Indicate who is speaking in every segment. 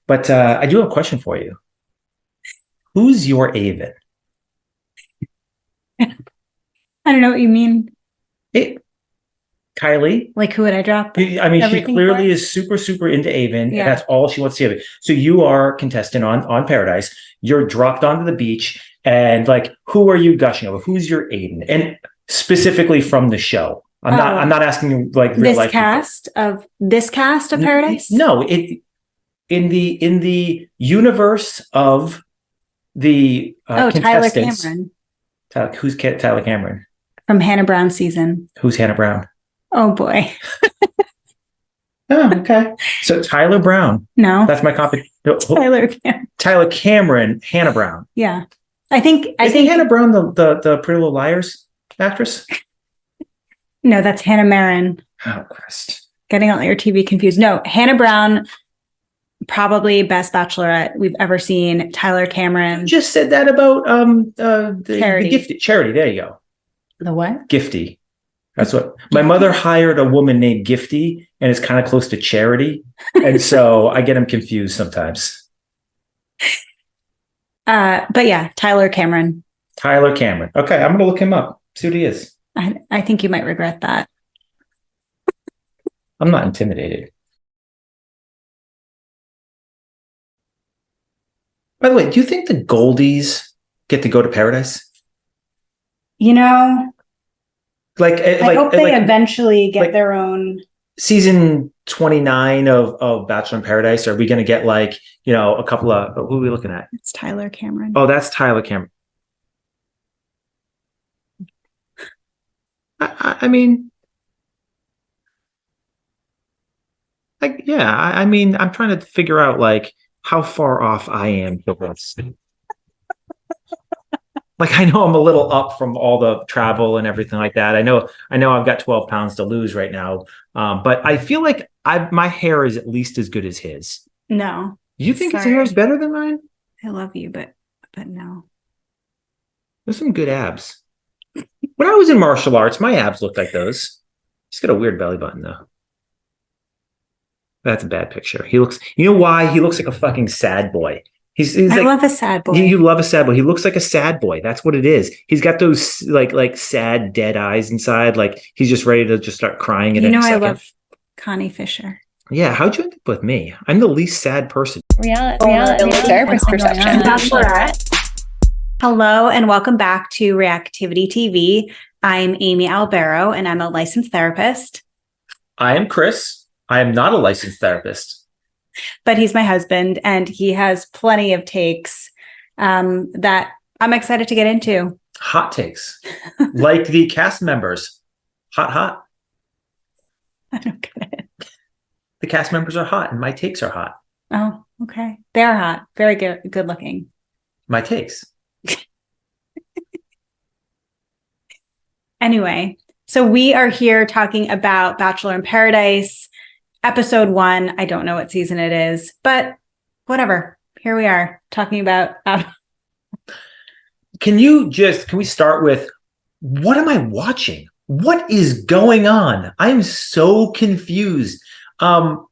Speaker 1: But I do have a question for you. Who's your Avon?
Speaker 2: I don't know what you mean.
Speaker 1: It, Kylee.
Speaker 2: Like, who would I drop
Speaker 1: I mean, she
Speaker 2: everything
Speaker 1: clearly
Speaker 2: for?
Speaker 1: is super, super into Avon, and
Speaker 2: Yeah.
Speaker 1: that's all she wants to see of it. So you are contestant on Paradise. You're dropped onto the beach, and like, who are you gushing over? Who's your Aiden? And specifically from the show. I'm not asking you like real
Speaker 2: This
Speaker 1: life people.
Speaker 2: cast of Paradise?
Speaker 1: No, in the universe of the
Speaker 2: Tyler
Speaker 1: contestants.
Speaker 2: Cameron
Speaker 1: Who's Tyler Cameron?
Speaker 2: from Hannah Brown season.
Speaker 1: Who's Hannah Brown?
Speaker 2: Oh boy.
Speaker 1: Oh, okay. So Tyler Brown.
Speaker 2: No,
Speaker 1: That's my copy.
Speaker 2: Tyler Cameron.
Speaker 1: Tyler Cameron, Hannah Brown.
Speaker 2: Yeah. I think
Speaker 1: Hannah Brown the Pretty Little Liars actress?
Speaker 2: No, that's Hannah Marin.
Speaker 1: Oh, Christ.
Speaker 2: Getting all your TV confused. No, Hannah Brown, probably best Bachelorette we've ever seen. Tyler Cameron.
Speaker 1: You just said that about
Speaker 2: Charity.
Speaker 1: the Gifty. Charity, there you go.
Speaker 2: The what?
Speaker 1: Gifty. That's what my mother hired, a woman named Gifty, and it's kind of close to Charity. And so I get them confused sometimes.
Speaker 2: But yeah, Tyler Cameron.
Speaker 1: Tyler Cameron. Okay, I'm gonna look him up. See what he is.
Speaker 2: I think you might regret that.
Speaker 1: I'm not intimidated. By the way, do you think the Goldies get to go to paradise?
Speaker 2: You know, I hope they
Speaker 1: like
Speaker 2: eventually get their own.
Speaker 1: Season 29 of Bachelor in Paradise. Are we going to get like, a couple of, who are we looking at?
Speaker 2: It's Tyler Cameron.
Speaker 1: Oh, that's Tyler Cameron. I mean, like, yeah, I mean, I'm trying to figure out like how far off I am to this. Like, I know I'm a little up from all the travel and everything like that. I know I've got 12 pounds to lose right now. But I feel like my hair is at least as good as his.
Speaker 2: No.
Speaker 1: You think his hair is better than mine?
Speaker 2: I love you, but no.
Speaker 1: There's some good abs. When I was in martial arts, my abs looked like those. He's got a weird belly button though. That's a bad picture. He looks, you know why? He looks like a fucking sad boy. I
Speaker 2: love a sad boy.
Speaker 1: You love a sad boy. He looks like a sad boy. That's what it is. He's got those like sad dead eyes inside. Like he's just ready to just start crying.
Speaker 2: I love Connie Fisher.
Speaker 1: Yeah. How'd you end up with me? I'm the least sad person.
Speaker 3: Reality therapist perception.
Speaker 2: Bachelorette. Hello and welcome back to Reactivity TV. I'm Amy Albero and I'm a licensed therapist.
Speaker 1: I am Chris. I am not a licensed therapist.
Speaker 2: But he's my husband and he has plenty of takes that I'm excited to get into.
Speaker 1: Hot takes. Like the cast members. Hot.
Speaker 2: I don't get it.
Speaker 1: The cast members are hot and my takes are hot.
Speaker 2: Oh, okay. They are hot. Very good looking.
Speaker 1: My takes.
Speaker 2: Anyway, so we are here talking about Bachelor in Paradise, episode 1. I don't know what season it is, but whatever. Here we are talking about.
Speaker 1: Can we start with, what am I watching? What is going on? I'm so confused.
Speaker 2: Hold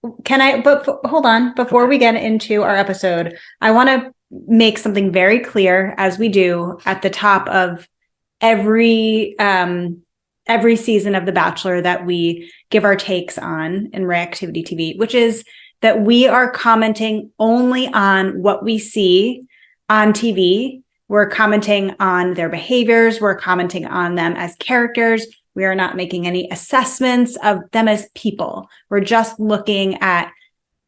Speaker 2: on. Before we get into our episode, I want to make something very clear, as we do at the top of every season of The Bachelor that we give our takes on in Reactivity TV, which is that we are commenting only on what we see on TV. We're commenting on their behaviors. We're commenting on them as characters. We are not making any assessments of them as people. We're just looking at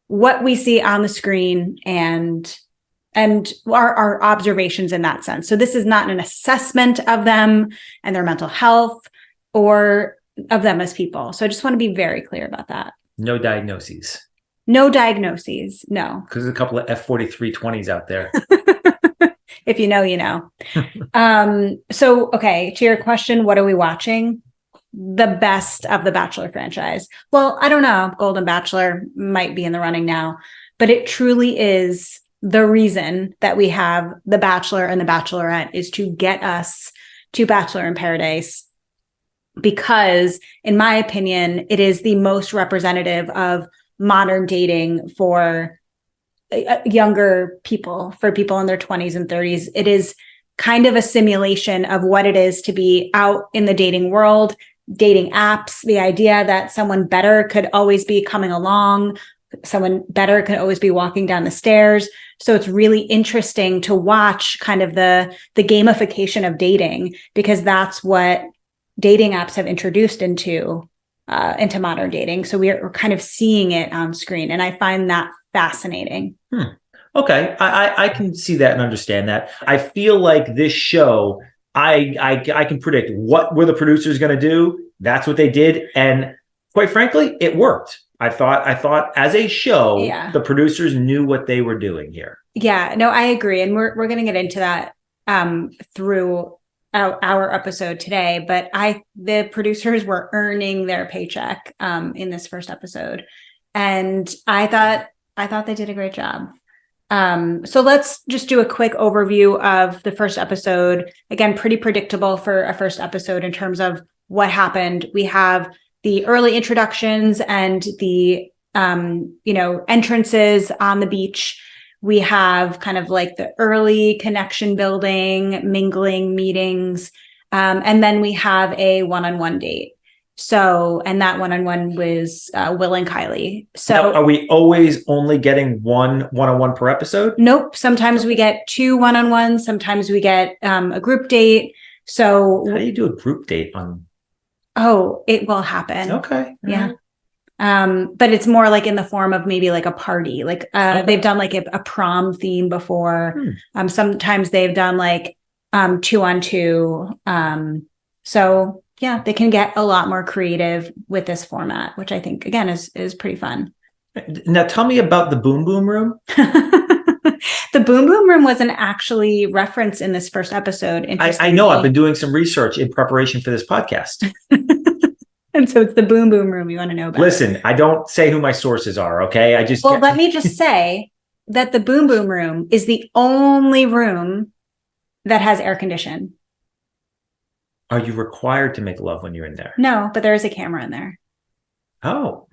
Speaker 2: what we see on the screen and our observations in that sense. So this is not an assessment of them and their mental health or of them as people. So I just want to be very clear about that.
Speaker 1: No diagnoses.
Speaker 2: No diagnoses. No.
Speaker 1: Because there's a couple of F4320s out there.
Speaker 2: If you know, you know. So, okay, to your question, what are we watching? The best of the Bachelor franchise. Well, I don't know. Golden Bachelor might be in the running now, but it truly is the reason that we have The Bachelor and The Bachelorette is to get us to Bachelor in Paradise. Because in my opinion, it is the most representative of modern dating for younger people, for people in their 20s and 30s. It is kind of a simulation of what it is to be out in the dating world, dating apps, the idea that someone better could always be coming along, someone better could always be walking down the stairs. So it's really interesting to watch kind of the gamification of dating, because that's what dating apps have introduced into modern dating. So we're kind of seeing it on screen, and I find that fascinating.
Speaker 1: Okay, I can see that and understand that. I feel like this show, I can predict what were the producers going to do. That's what they did, and quite frankly, it worked. I thought as a show, the producers knew what they were doing here. Yeah, no, I agree, and we're going to get into that through our episode today. But the producers were earning their paycheck in this first episode, and I thought they did a great job. So let's just do a quick overview of the first episode. Again, pretty predictable for a first episode in terms of what happened. We have the early introductions and the, entrances on the beach. We have kind of like the early connection building, mingling, meetings. And then we have a one-on-one date. So, and that one-on-one was Will and Kylee. So now, are we always only getting one-on-one per episode? Nope. Sometimes we get 2 one-on-ones. Sometimes we get a group date. So how do you do a group date on? Oh, it will happen. Okay. Yeah. Right. But it's more like in the form of maybe like a party. Like they've done like a prom theme before. Sometimes they've done like 2-on-2. So yeah, they can get a lot more creative with this format, which I think, again, is pretty fun. Now, tell me about the Boom Boom Room. The Boom Boom Room wasn't actually referenced in this first episode. I know. I've been doing some research in preparation for this podcast. And so it's the Boom Boom Room you want to know about. Listen, I don't say who my sources are, okay? Let me just say that the Boom Boom Room is the only room that has air conditioning. Are you required to make love when you're in there? No, but there is a camera in there. Oh,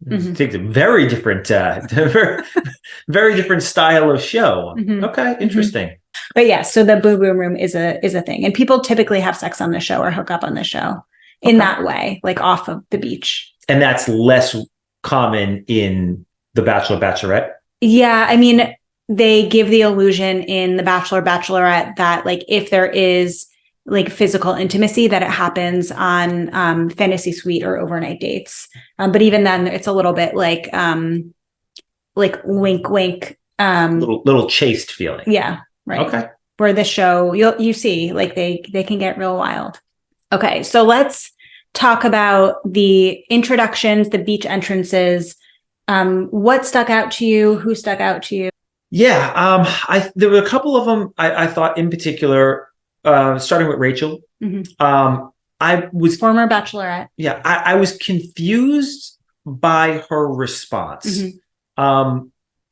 Speaker 1: It takes a very different, very different style of show. Okay, interesting. But yeah, so the Boom Boom Room is a thing, and people typically have sex on the show or hook up on the show in that way, like off of the beach. And that's less common in The Bachelor, Bachelorette. Yeah, I mean, they give the illusion in The Bachelor, Bachelorette that like if there is like physical intimacy, that it happens on fantasy suite or overnight dates. But even then it's a little bit like wink, wink. Little chaste feeling. Yeah. Right. Okay. Where the show, you see, like they can get real wild. Okay. So let's talk about the introductions, the beach entrances. What stuck out to you? Who stuck out to you? Yeah. There were a couple of them I thought in particular, starting with Rachel. I was former Bachelorette. Yeah, I was confused by her response.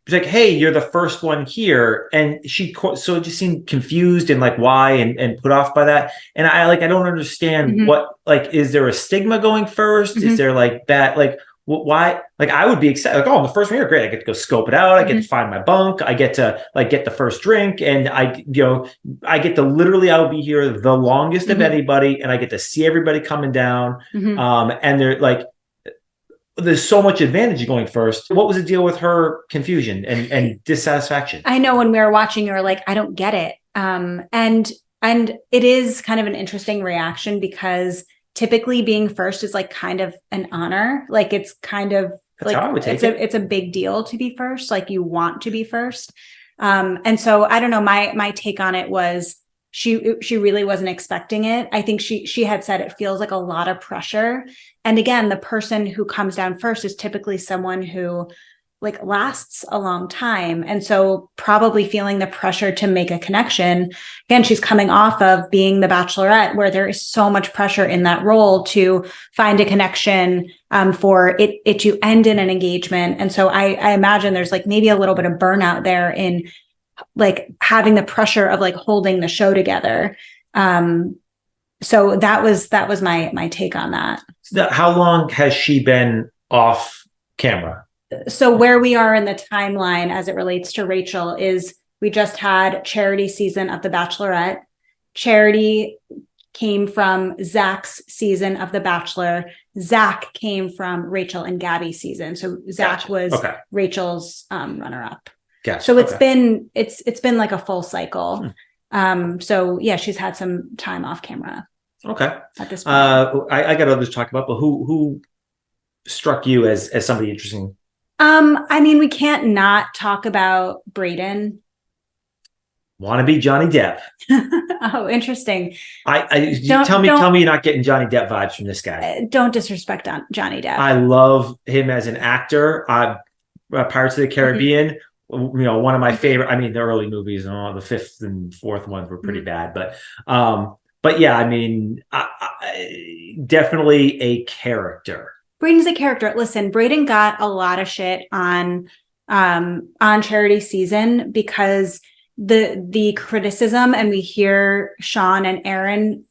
Speaker 1: It's like, hey, you're the first one here. And so it just seemed confused and like why and put off by that. And I don't understand what, like, is there a stigma going first? Is there like that, like, why? Like, I would be excited. Like, oh, I'm the first one here. Great. I get to go scope it out. I get to find my bunk. I get to like get the first drink. And I get to literally, I'll be here the longest of anybody. And I get to see everybody coming down. And they're like, there's so much advantage going first. What was the deal with her confusion and dissatisfaction? I know when we were watching, you were like, I don't get it. And it is kind of an interesting reaction because typically being first is like kind of an honor. Like it's kind of that's like, how I would take it. It's a big deal to be first. Like you want to be first. And so I don't know, my take on it was she really wasn't expecting it. I think she had said it feels like a lot of pressure. And again, the person who comes down first is typically someone who like lasts a long time. And so probably feeling the pressure to make a connection. Again, she's coming off of being the Bachelorette where there is so much pressure in that role to find a connection, for it to end in an engagement. And so I imagine there's like maybe a little bit of burnout there in like having the pressure of like holding the show together. So that was my take on that. How long has she been off camera?
Speaker 2: So where we are in the timeline as it relates to Rachel is we just had Charity season of The Bachelorette. Charity came from Zach's season of The Bachelor. Zach came from Rachel and Gabby's season. So Zach was Rachel's runner-up. So it's been like a full cycle. So yeah, she's had some time off camera.
Speaker 1: Okay.
Speaker 2: At this point.
Speaker 1: I got others to talk about, but who struck you as somebody interesting?
Speaker 2: I mean, we can't not talk about Brayden.
Speaker 1: Wannabe Johnny Depp.
Speaker 2: Oh, interesting.
Speaker 1: Tell me you're not getting Johnny Depp vibes from this guy.
Speaker 2: Don't disrespect Johnny Depp.
Speaker 1: I love him as an actor. Pirates of the Caribbean, one of my favorite. I mean, the early movies, the fifth and fourth ones were pretty bad, but yeah, I mean, definitely a character.
Speaker 2: Brayden's a character. Listen, Brayden got a lot of shit on Charity season because the criticism, and we hear Sean and Aaron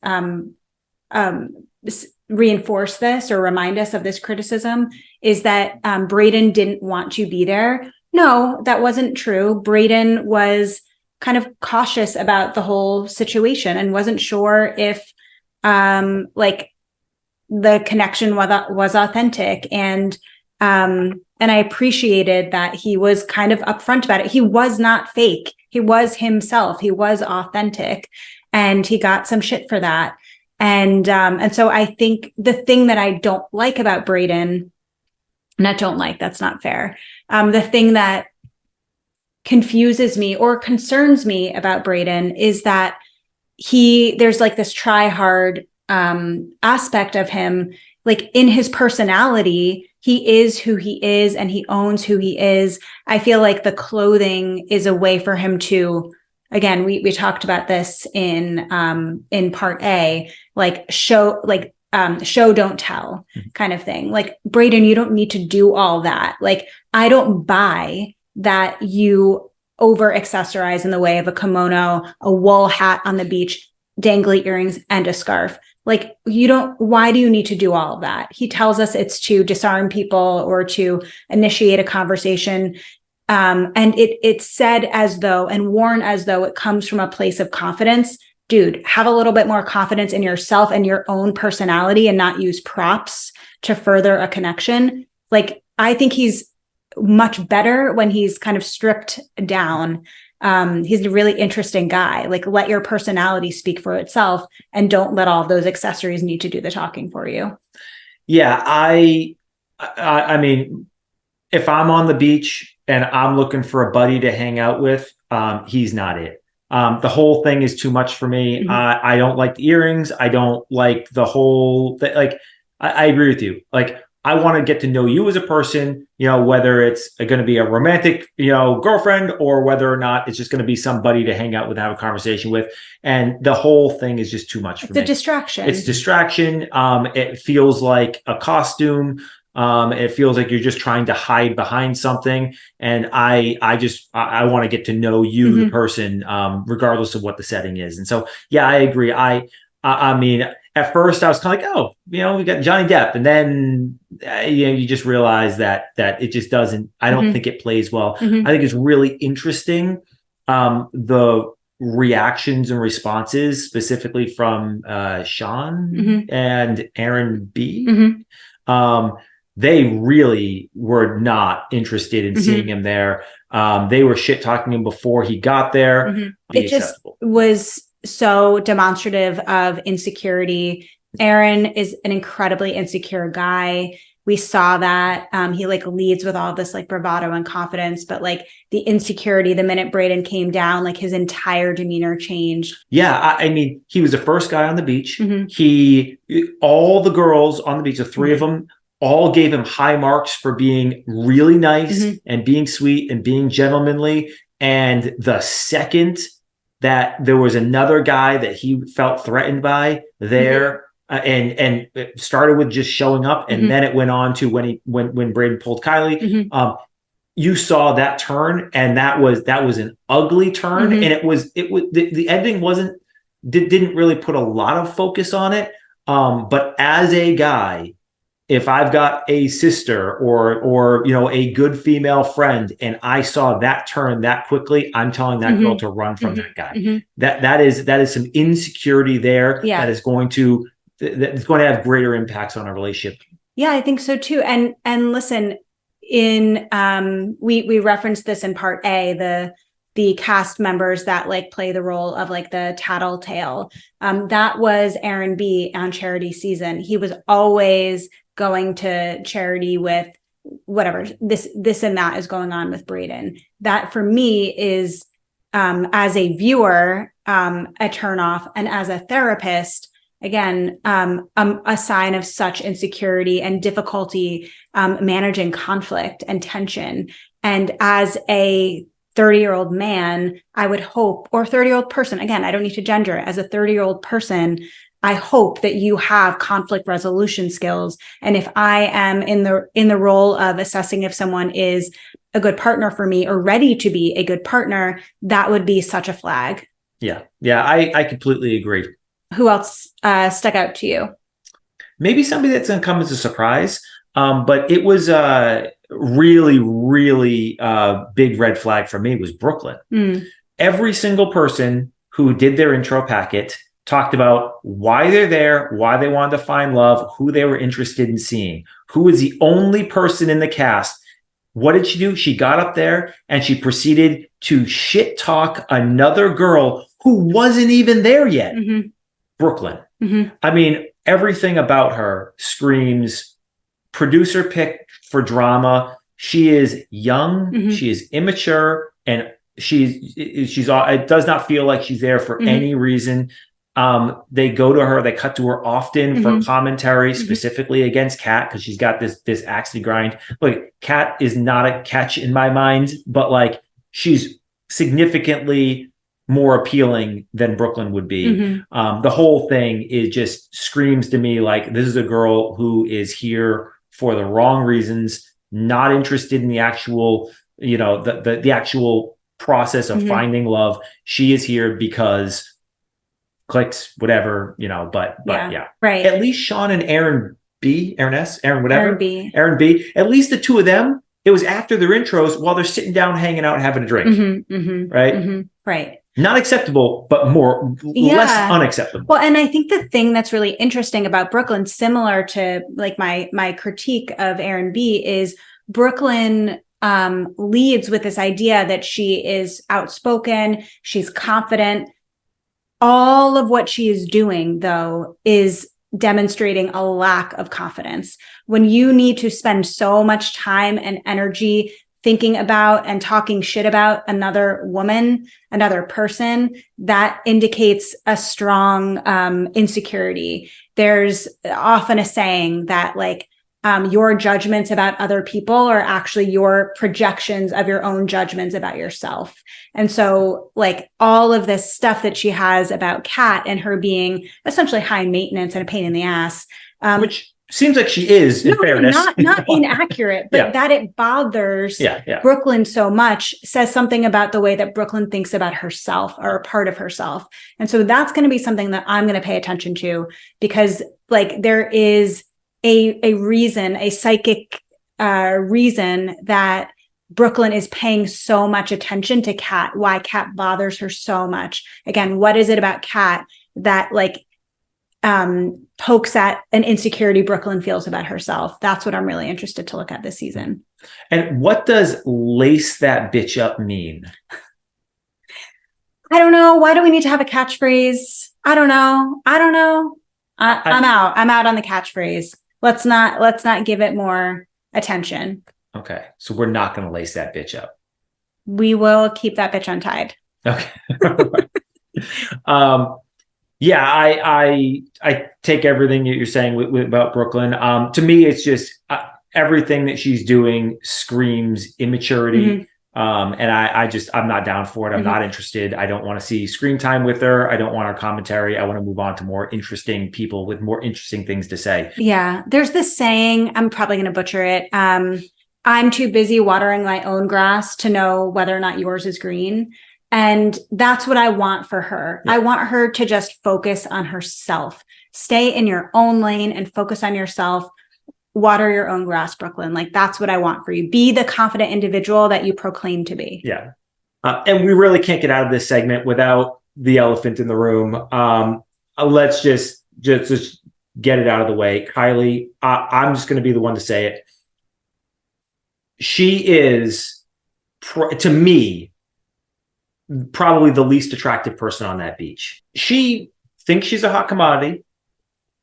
Speaker 2: reinforce this or remind us of this criticism, is that Brayden didn't want to be there. No, that wasn't true. Brayden was kind of cautious about the whole situation and wasn't sure if the connection was authentic. And I appreciated that he was kind of upfront about it. He was not fake. He was himself. He was authentic, and he got some shit for that. And so I think the thing that I don't like about Brayden, that's not fair. The thing that confuses me or concerns me about Brayden is that there's like this try hard aspect of him. Like in his personality, he is who he is and he owns who he is. I feel like the clothing is a way for him to, again, we talked about this in part A, like show, don't tell kind of thing. Like, Brayden, you don't need to do all that. Like, I don't buy that you over accessorize in the way of a kimono, a wool hat on the beach, dangly earrings, and a scarf. Like, why do you need to do all of that? He tells us it's to disarm people or to initiate a conversation. And it's said as though and worn as though it comes from a place of confidence. Dude, have a little bit more confidence in yourself and your own personality and not use props to further a connection. Like, I think he's much better when he's kind of stripped down. He's a really interesting guy. Like, let your personality speak for itself and don't let all of those accessories need to do the talking for you.
Speaker 1: Yeah, I mean, if I'm on the beach and I'm looking for a buddy to hang out with, he's not it. The whole thing is too much for me.
Speaker 2: Mm-hmm.
Speaker 1: I don't like the earrings. I don't like the whole thing. Like, I agree with you. Like, I want to get to know you as a person, whether it's going to be a romantic, girlfriend, or whether or not it's just going to be somebody to hang out with, have a conversation with. And the whole thing is just too much for me.
Speaker 2: It's a distraction.
Speaker 1: It's distraction. It feels like a costume. It feels like you're just trying to hide behind something. And I want to get to know you, the person, regardless of what the setting is. And so, yeah, I agree. I mean, at first I was kind of like, oh, we got Johnny Depp. And then, you just realize that it just doesn't, I don't think it plays well. I think it's really interesting. The reactions and responses specifically from Sean and Aaron B. They really were not interested in seeing him there. They were shit talking him before he got there.
Speaker 2: It just was so demonstrative of insecurity. Aaron is an incredibly insecure guy. We saw that he leads with all this bravado and confidence, but the insecurity, the minute Brayden came down, his entire demeanor changed.
Speaker 1: Yeah. I mean, he was the first guy on the beach. All the girls on the beach, the three of them, all gave him high marks for being really nice and being sweet and being gentlemanly. And the second that there was another guy that he felt threatened by there, and it started with just showing up, and then it went on to when Brayden pulled Kylee. You saw that turn, and that was an ugly turn, and it was the ending didn't really put a lot of focus on it. But as a guy, if I've got a sister or a good female friend and I saw that turn that quickly, I'm telling that girl to run from that guy. That is some insecurity there that is going to have greater impacts on our relationship.
Speaker 2: Yeah, I think so too. And listen, we referenced this in part A, the cast members that like play the role of like the tattletale. That was Aaron B on Charity season. He was always going to Charity with whatever this and that is going on with Brayden. That for me is as a viewer a turnoff, and as a therapist, again, a sign of such insecurity and difficulty managing conflict and tension. And as a 30-year-old man, I would hope, or 30-year-old person, again, I don't need to gender it, as a 30-year-old person, I hope that you have conflict resolution skills. And if I am in the role of assessing if someone is a good partner for me or ready to be a good partner, that would be such a flag.
Speaker 1: Yeah. I completely agree.
Speaker 2: Who else stuck out to you?
Speaker 1: Maybe somebody that's going to come as a surprise, but it was really, really big red flag for me was Brooklyn. Every single person who did their intro packet talked about why they're there, why they wanted to find love, who they were interested in seeing, who was the only person in the cast. What did she do? She got up there and she proceeded to shit talk another girl who wasn't even there yet. Brooklyn. I mean, everything about her screams producer pick for drama. She is young, she is immature, and she's it does not feel like she's there for any reason. They go to her, they cut to her often for commentary, specifically against Kat, because she's got this axe to grind. Look, Kat is not a catch in my mind, but like she's significantly more appealing than Brooklyn would be. The whole thing just screams to me like this is a girl who is here for the wrong reasons, not interested in the actual, the actual process of finding love. She is here because clicks, whatever, but yeah.
Speaker 2: Right.
Speaker 1: At least Sean and Aaron B, Aaron S, Aaron whatever,
Speaker 2: Aaron B.
Speaker 1: At least the two of them, it was after their intros while they're sitting down, hanging out, having a drink. Right.
Speaker 2: Right.
Speaker 1: Not acceptable, but less unacceptable.
Speaker 2: Well, and I think the thing that's really interesting about Brooklyn, similar to like my critique of Aaron B, is Brooklyn leads with this idea that she is outspoken, she's confident. All of what she is doing, though, is demonstrating a lack of confidence. When you need to spend so much time and energy thinking about and talking shit about another woman, another person, that indicates a strong insecurity. There's often a saying that like your judgments about other people are actually your projections of your own judgments about yourself. And so like all of this stuff that she has about Kat and her being essentially high maintenance and a pain in the ass,
Speaker 1: which seems like she is, in fairness.
Speaker 2: Not inaccurate, but that it bothers Brooklyn so much says something about the way that Brooklyn thinks about herself or a part of herself. And so that's going to be something that I'm going to pay attention to, because like there is a reason, a psychic reason that Brooklyn is paying so much attention to Kat, why Kat bothers her so much. Again, what is it about Kat that like pokes at an insecurity Brooklyn feels about herself? That's what I'm really interested to look at this season. And
Speaker 1: what does lace that bitch up mean?
Speaker 2: I don't know. Why do we need to have a catchphrase? I don't know. I'm out. I'm out on the catchphrase. Let's not give it more attention. Okay. So we're not going to lace that bitch up. We will keep that bitch untied. Okay. Yeah, I take everything that you're saying about Brooklyn. To me, it's just everything that she's doing screams immaturity. And I'm not down for it. I'm not interested. I don't want to see screen time with her. I don't want her commentary. I want to move on to more interesting people with more interesting things to say. Yeah. There's this saying, I'm probably going to butcher it. I'm too busy watering my own grass to know whether or not yours is green. And that's what I want for her. Yeah. I want her to just focus on herself, stay in your own lane and focus on yourself. water your own grass, Brooklyn. Like, that's what I want for you. Be the confident individual that you proclaim to be.
Speaker 1: Yeah. And we really can't get out of this segment without the elephant in the room. Let's just get it out of the way. Kylee, I'm just going to be the one to say it. She is, to me, probably the least attractive person on that beach. She thinks she's a hot commodity.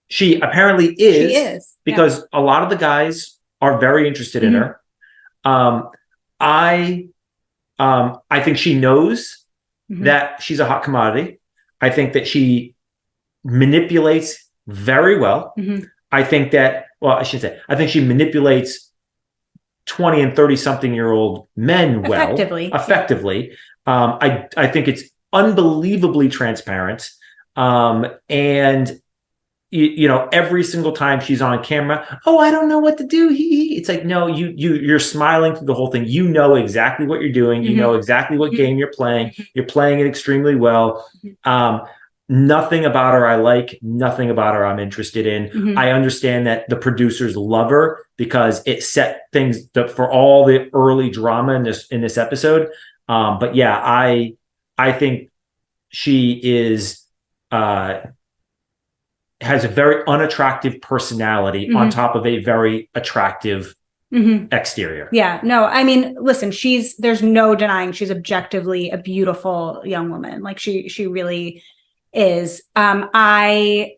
Speaker 1: She apparently is.
Speaker 2: She is.
Speaker 1: Because a lot of the guys are very interested in her. I think she knows that she's a hot commodity. I think that she manipulates very well. I think that, well, I should say, I think she manipulates 20 and 30 something year old men well. Effectively. I think it's unbelievably transparent. And you know, every single time she's on camera, oh, I don't know what to do. It's like, no, you're smiling through the whole thing. You know exactly what you're doing. You know exactly what game you're playing. You're playing it extremely well. Nothing about her I like. Nothing about her I'm interested in. I understand that the producers love her because it set things for all the early drama in this episode. But yeah, I think she is has a very unattractive personality on top of a very attractive exterior. Yeah,
Speaker 2: no, I mean, listen, there's no denying she's objectively a beautiful young woman. Like she really is. And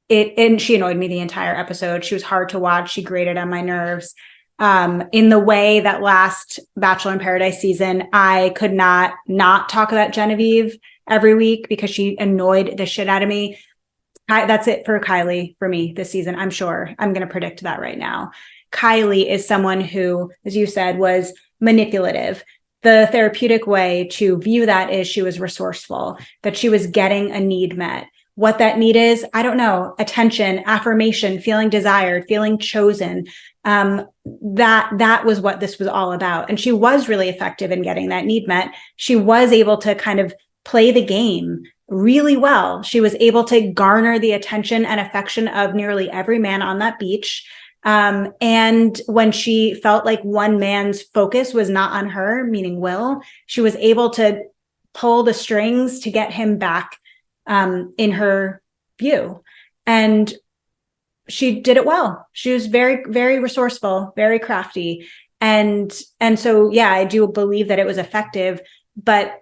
Speaker 2: she annoyed me the entire episode. She was hard to watch. She grated on my nerves. In the way that last Bachelor in Paradise season, I could not talk about Genevieve every week because she annoyed the shit out of me. That's it for Kylee for me this season. I'm sure. I'm going to predict that right now. Kylee is someone who, as you said, was manipulative. The therapeutic way to view that is she was resourceful, that she was getting a need met. What that need is, I don't know, attention, affirmation, feeling desired, feeling chosen. That was what this was all about. And she was really effective in getting that need met. She was able to kind of play the game really well. She was able to garner the attention and affection of nearly every man on that beach. And when she felt like one man's focus was not on her, meaning Will, she was able to pull the strings to get him back in her view. And she did it well. She was very, very resourceful, very crafty. And so, yeah, I do believe that it was effective, but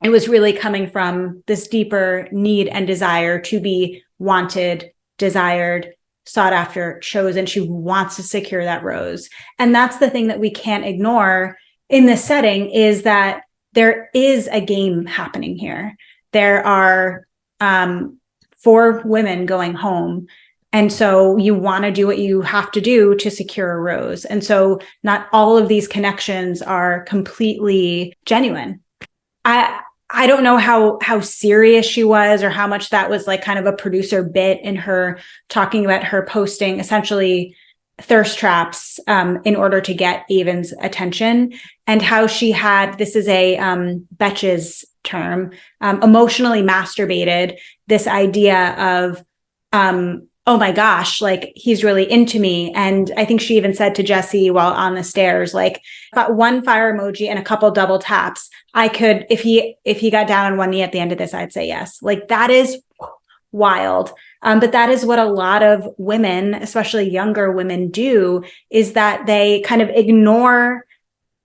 Speaker 2: it was really coming from this deeper need and desire to be wanted, desired, sought after, chosen. She wants to secure that rose. And that's the thing that we can't ignore in this setting, is that there is a game happening here. There are 4 women going home. And so you want to do what you have to do to secure a rose. And so not all of these connections are completely genuine. I don't know how serious she was, or how much that was like kind of a producer bit in her talking about her posting essentially thirst traps in order to get Avon's attention, and how she had, this is a Betches term, emotionally masturbated this idea of, oh my gosh, like he's really into me. And I think she even said to Jesse while on the stairs, like, got one fire emoji and a couple double taps, I could, if he got down on one knee at the end of this, I'd say yes. Like, that is wild. But that is what a lot of women, especially younger women, do, is that they kind of ignore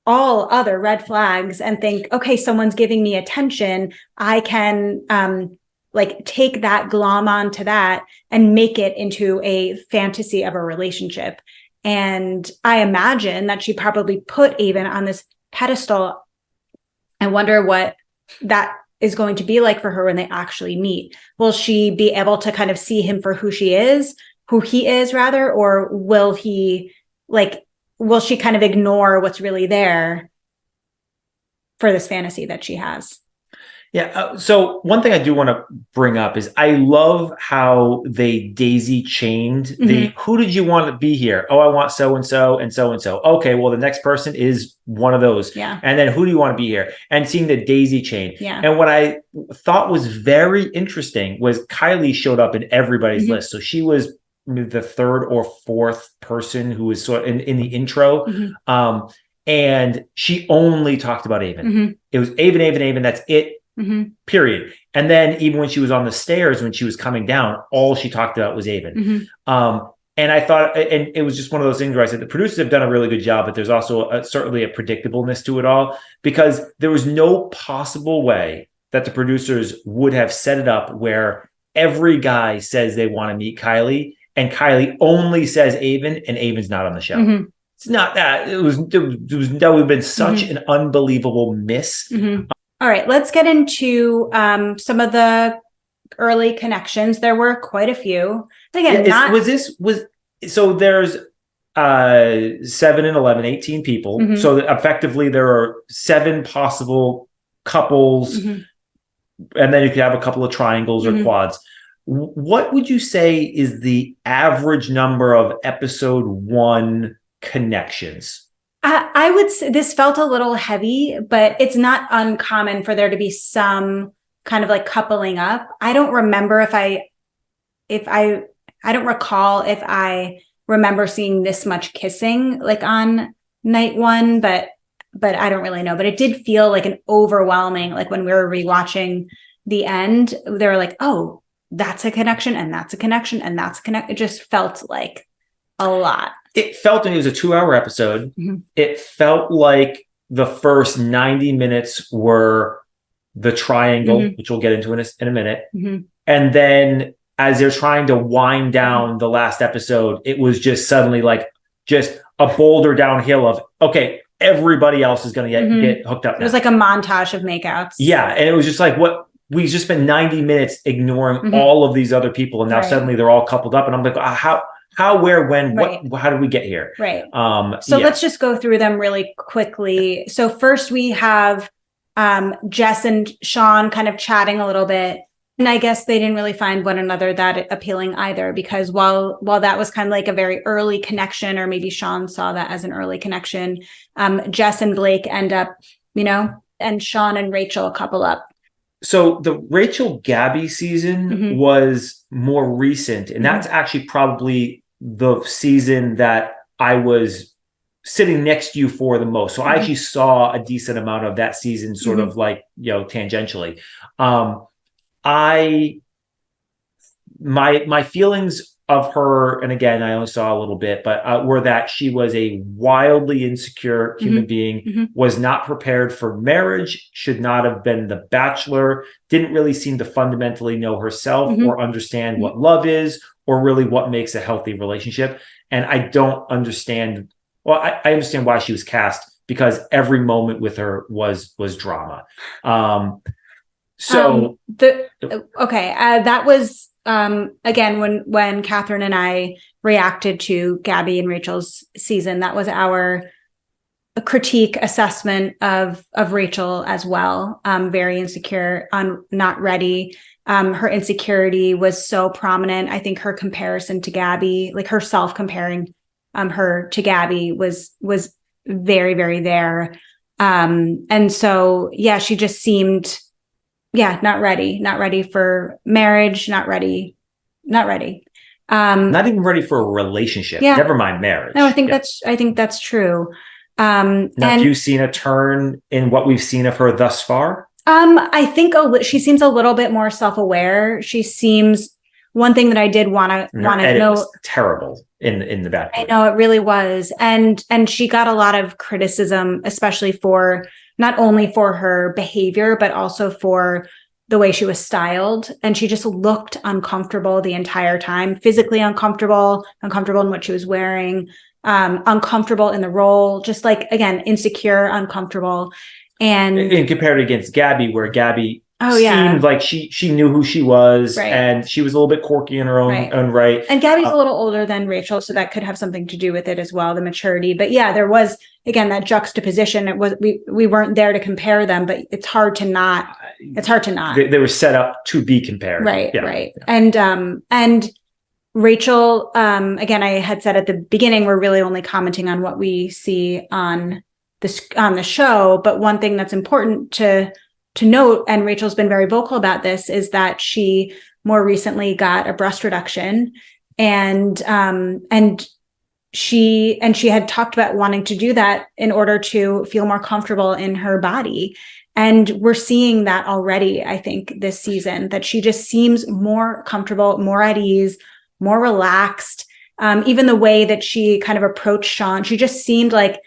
Speaker 2: all other red flags and think, okay, someone's giving me attention. I can like take that, glom onto that and make it into a fantasy of a relationship. And I imagine that she probably put Avon on this pedestal. I wonder what that is going to be like for her when they actually meet. Will she be able to kind of see him for who he is rather, or will she kind of ignore what's really there for this fantasy that she has?
Speaker 1: Yeah. So one thing I do want to bring up is I love how they daisy chained the, who did you want to be here? Oh, I want so-and-so and so-and-so. Okay, well, the next person is one of those.
Speaker 2: Yeah.
Speaker 1: And then who do you want to be here? And seeing the daisy chain.
Speaker 2: Yeah.
Speaker 1: And what I thought was very interesting was Kylee showed up in everybody's list. So she was the third or fourth person who was sort of in the intro. And she only talked about Avon. It was Avon, Avon, Avon. That's it. Period. And then even when she was on the stairs, when she was coming down, all she talked about was Avon. And I thought, and it was just one of those things where I said the producers have done a really good job, but there's also certainly a predictableness to it all, because there was no possible way that the producers would have set it up where every guy says they want to meet Kylee, and Kylee only says Avon, and Avon's not on the show. It's not that. That would have been such an unbelievable miss.
Speaker 2: All right, let's get into some of the early connections. There were quite a few. Again,
Speaker 1: so there's 7 and 11, 18 people. So effectively there are 7 possible couples, and then you could have a couple of triangles or quads. What would you say is the average number of episode 1 connections?
Speaker 2: I would say this felt a little heavy, but it's not uncommon for there to be some kind of like coupling up. I don't remember I don't recall if I remember seeing this much kissing like on night 1, but I don't really know. But it did feel like an overwhelming, like when we were rewatching the end, they were like, oh, that's a connection, and that's a connection, and that's a connection. It just felt like a lot.
Speaker 1: It felt, and it was a 2-hour episode. It felt like the first 90 minutes were the triangle, which we'll get into in a minute. And then as they're trying to wind down the last episode, it was just suddenly like just a boulder downhill of, okay, everybody else is going to get hooked up now.
Speaker 2: It was like a montage of makeouts.
Speaker 1: Yeah. And it was just like, what we just spent 90 minutes ignoring all of these other people. And now suddenly they're all coupled up. And I'm like, how, where, when, what, how did we get here?
Speaker 2: Right. So let's just go through them really quickly. So first we have Jess and Sean kind of chatting a little bit. And I guess they didn't really find one another that appealing either, because while that was kind of like a very early connection, or maybe Sean saw that as an early connection, Jess and Blake end up, and Sean and Rachel couple up.
Speaker 1: So the Rachel Gabby season was more recent, and that's actually probably the season that I was sitting next to you for the most. So I actually saw a decent amount of that season sort of like, tangentially. My feelings of her, and again, I only saw a little bit, but were that she was a wildly insecure human being, was not prepared for marriage, should not have been the Bachelor, didn't really seem to fundamentally know herself or understand what love is, or really what makes a healthy relationship. And I don't understand. Well, I understand why she was cast, because every moment with her was drama. That
Speaker 2: was again when Catherine and I reacted to Gabby and Rachel's season. That was our critique assessment of Rachel as well. Very insecure, not ready. Her insecurity was so prominent. I think her comparison to Gabby, like herself comparing her to Gabby, was very, very there. And so she just seemed not ready for marriage, not ready. Not
Speaker 1: even ready for a relationship. Never mind marriage.
Speaker 2: No, I think that's true.
Speaker 1: Now, have you seen a turn in what we've seen of her thus far?
Speaker 2: I think she seems a little bit more self-aware. She seems, one thing that I did want to know,
Speaker 1: was terrible in the Bachelor.
Speaker 2: I know it really was. And she got a lot of criticism, especially for not only for her behavior, but also for the way she was styled. And she just looked uncomfortable the entire time, physically uncomfortable in what she was wearing, uncomfortable in the role, just like, again, insecure, uncomfortable. And
Speaker 1: compared against Gabby, where Gabby seemed like she knew who she was, and she was a little bit quirky in her own right.
Speaker 2: And Gabby's a little older than Rachel, so that could have something to do with it as well, the maturity. But there was, again, that juxtaposition. It was we weren't there to compare them, but it's hard to not. They were set up to be compared, right? And Rachel, again, I had said at the beginning, we're really only commenting on what we see on the show. But one thing that's important to note, and Rachel's been very vocal about this, is that she more recently got a breast reduction. and she had talked about wanting to do that in order to feel more comfortable in her body. And we're seeing that already, I think, this season, that she just seems more comfortable, more at ease, more relaxed. Even the way that she kind of approached Sean, she just seemed like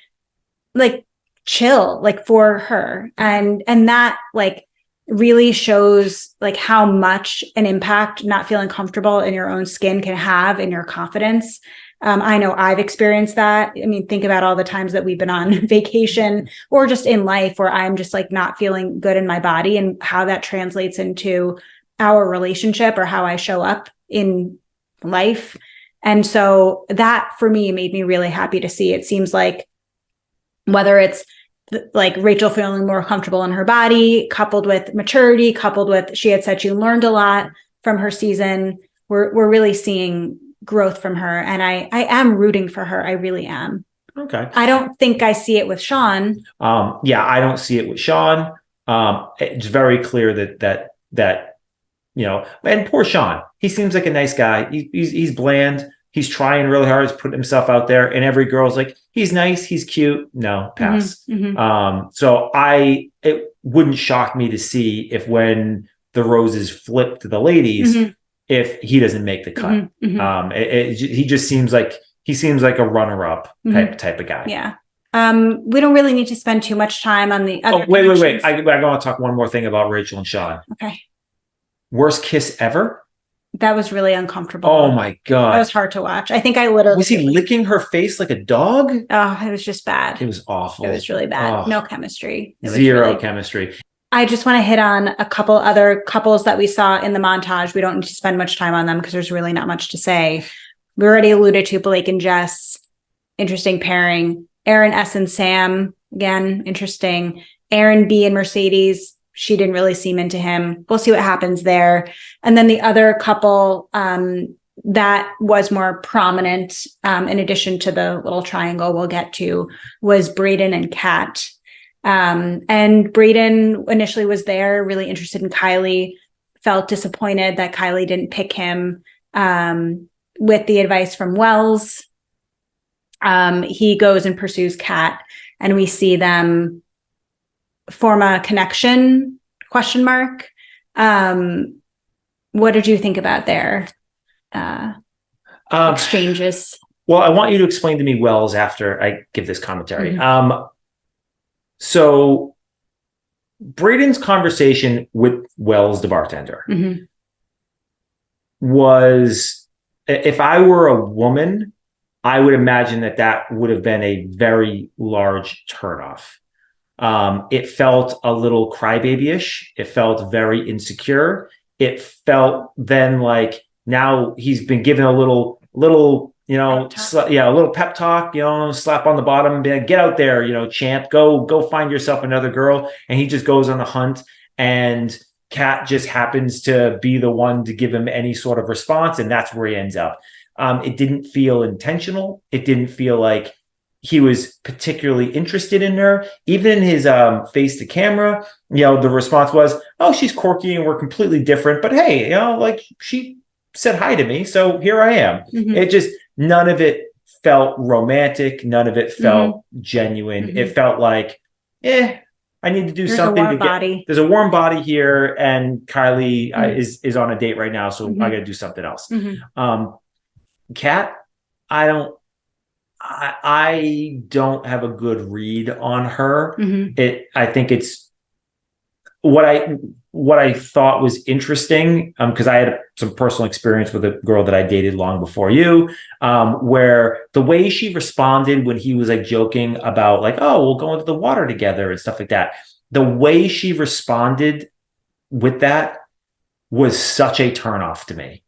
Speaker 2: chill, like for her. And that like really shows like how much an impact not feeling comfortable in your own skin can have in your confidence. I know I've experienced that. I mean, think about all the times that we've been on vacation or just in life where I'm just like not feeling good in my body, and how that translates into our relationship or how I show up in life. And so that for me made me really happy to see. It seems like whether it's like Rachel feeling more comfortable in her body, coupled with maturity, coupled with, she had said she learned a lot from her season. We're really seeing growth from her. And I am rooting for her. I really am.
Speaker 1: Okay.
Speaker 2: I don't think I see it with Sean.
Speaker 1: Yeah, I don't see it with Sean. It's very clear that you know, and poor Sean, he seems like a nice guy. He's bland. He's trying really hard. He's putting himself out there, and every girl's like, he's nice, he's cute. No, pass. So it wouldn't shock me to see if when the roses flip to the ladies, if he doesn't make the cut. He just seems like a runner-up type of guy.
Speaker 2: Yeah. We don't really need to spend too much time on the other.
Speaker 1: Wait. I want to talk one more thing about Rachel and Sean.
Speaker 2: Okay.
Speaker 1: Worst kiss ever?
Speaker 2: That was really uncomfortable.
Speaker 1: Oh my God.
Speaker 2: That was hard to watch. I think I literally...
Speaker 1: Was he licking her face like a dog?
Speaker 2: Oh, it was just bad.
Speaker 1: It was awful.
Speaker 2: It was really bad.
Speaker 1: Oh.
Speaker 2: No chemistry.
Speaker 1: Zero chemistry.
Speaker 2: I just want to hit on a couple other couples that we saw in the montage. We don't need to spend much time on them because there's really not much to say. We already alluded to Blake and Jess. Interesting pairing. Aaron S. and Sam. Again, interesting. Aaron B. and Mercedes. She didn't really seem into him. We'll see what happens there. And then the other couple that was more prominent, in addition to the little triangle we'll get to, was Brayden and Kat. And Brayden initially was there, really interested in Kylee, felt disappointed that Kylee didn't pick him with the advice from Wells. He goes and pursues Kat, and we see them form a connection, ? What did you think about their exchanges?
Speaker 1: Well, I want you to explain to me Wells after I give this commentary. So Brayden's conversation with Wells, the bartender, was, if I were a woman, I would imagine that would have been a very large turnoff. It felt a little crybaby-ish. It felt very insecure. It felt then like now he's been given a little, you know, a little pep talk, you know, slap on the bottom, be like, get out there, you know, champ, go find yourself another girl. And he just goes on the hunt, and Kat just happens to be the one to give him any sort of response. And that's where he ends up. It didn't feel intentional. It didn't feel like he was particularly interested in her. Even in his face to camera, you know, the response was, oh, she's quirky and we're completely different. But hey, you know, like, she said hi to me, so here I am. It just, none of it felt romantic. None of it felt genuine. It felt like, I need to do something. There's a warm body here, and Kylee is on a date right now, so I got to do something else. Kat, I don't have a good read on her. I think it's what I thought was interesting, because I had some personal experience with a girl that I dated long before you, where the way she responded when he was like joking about like, oh, we'll go into the water together and stuff like that. The way she responded with that was such a turnoff to me.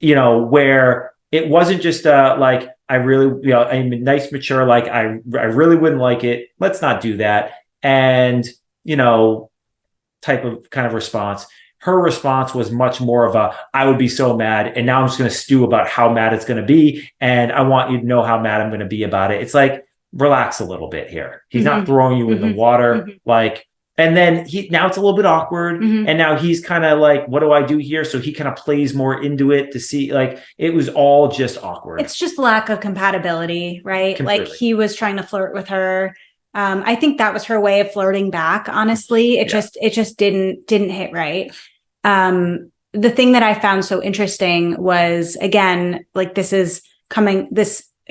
Speaker 1: You know, where it wasn't just like, I really, you know, I'm nice, mature, like I really wouldn't like it. Let's not do that. And, you know, type of kind of response. Her response was much more of a, I would be so mad. And now I'm just going to stew about how mad it's going to be. And I want you to know how mad I'm going to be about it. It's like, relax a little bit here. He's not throwing you in the water. Like, And then now it's a little bit awkward.
Speaker 2: Mhm.
Speaker 1: And now he's kind of like, what do I do here? So he kind of plays more into it to see, like, it was all just awkward.
Speaker 2: It's just lack of compatibility, right?
Speaker 1: Completely.
Speaker 2: Like he was trying to flirt with her. I think that was her way of flirting back. Honestly, it just didn't hit right. The thing that I found so interesting was, again, like this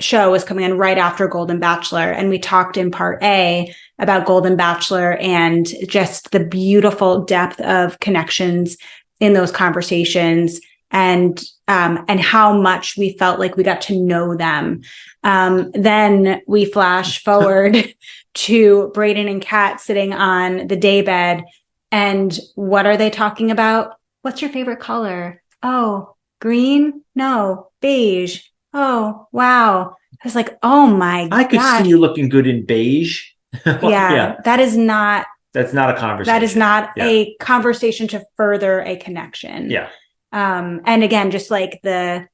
Speaker 2: show is coming in right after Golden Bachelor. And we talked in part A about Golden Bachelor and just the beautiful depth of connections in those conversations and how much we felt like we got to know them. Then we flash forward to Braden and Kat sitting on the daybed. And what are they talking about? What's your favorite color? Oh, green? No, beige. Oh, wow. I was like, oh my God.
Speaker 1: I could see you looking good in beige.
Speaker 2: Yeah. That's not
Speaker 1: a conversation.
Speaker 2: That is not a conversation to further a connection.
Speaker 1: Yeah.
Speaker 2: And again, just like the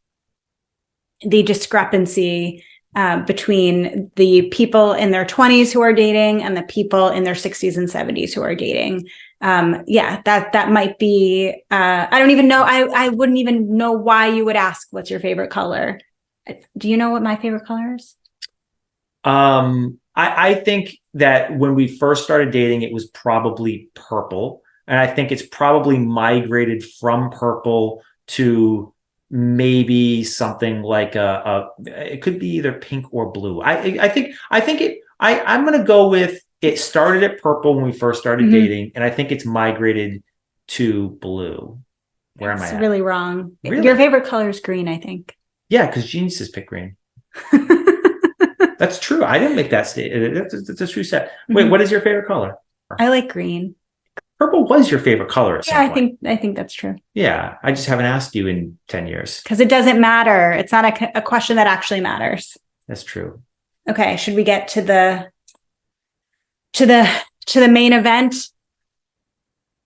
Speaker 2: discrepancy between the people in their 20s who are dating and the people in their 60s and 70s who are dating. That might be, I don't even know. I wouldn't even know why you would ask, what's your favorite color? Do you know what my favorite color is?
Speaker 1: I think that when we first started dating, it was probably purple. And I think it's probably migrated from purple to maybe something like it could be either pink or blue. I'm going to go with, it started at purple when we first started dating. And I think it's migrated to blue. Where am I at?
Speaker 2: Really wrong.
Speaker 1: Really?
Speaker 2: Your favorite color is green, I think.
Speaker 1: Yeah, because geniuses pick green. That's true. I didn't make that statement. That's a true set. Wait, what is your favorite color?
Speaker 2: I like green.
Speaker 1: Purple was your favorite color at some point.
Speaker 2: I think that's true.
Speaker 1: Yeah, I just haven't asked you in 10 years.
Speaker 2: Because it doesn't matter. It's not a question that actually matters.
Speaker 1: That's true.
Speaker 2: Okay, should we get to the main event?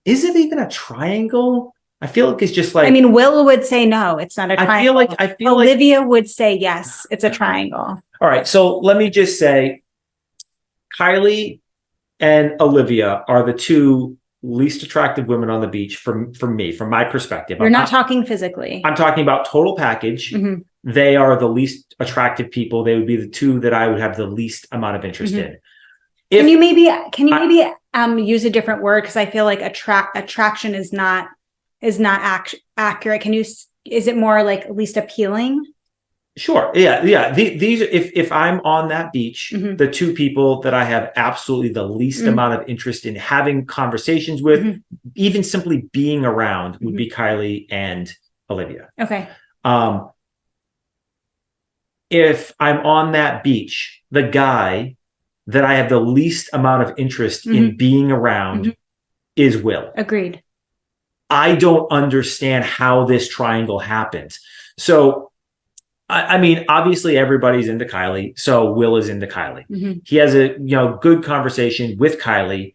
Speaker 1: Is it even a triangle? I feel like it's just like,
Speaker 2: I mean, Will would say no, it's not a triangle.
Speaker 1: I feel like
Speaker 2: Olivia would say yes, it's a triangle.
Speaker 1: All right, so let me just say, Kylee and Olivia are the two least attractive women on the beach from me, from my perspective.
Speaker 2: You're not talking physically.
Speaker 1: I'm talking about total package.
Speaker 2: Mm-hmm.
Speaker 1: They are the least attractive people. They would be the two that I would have the least amount of interest in.
Speaker 2: Can you maybe use a different word? Because I feel like attraction is not accurate. Is it more like least appealing?
Speaker 1: Sure. Yeah. These, if I'm on that beach, the two people that I have absolutely the least amount of interest in having conversations with, even simply being around, would be Kylee and Olivia.
Speaker 2: Okay.
Speaker 1: If I'm on that beach, the guy that I have the least amount of interest in being around is Will.
Speaker 2: Agreed.
Speaker 1: I don't understand how this triangle happens. So, I mean, obviously everybody's into Kylee, so Will is into Kylee. He has a good conversation with Kylee.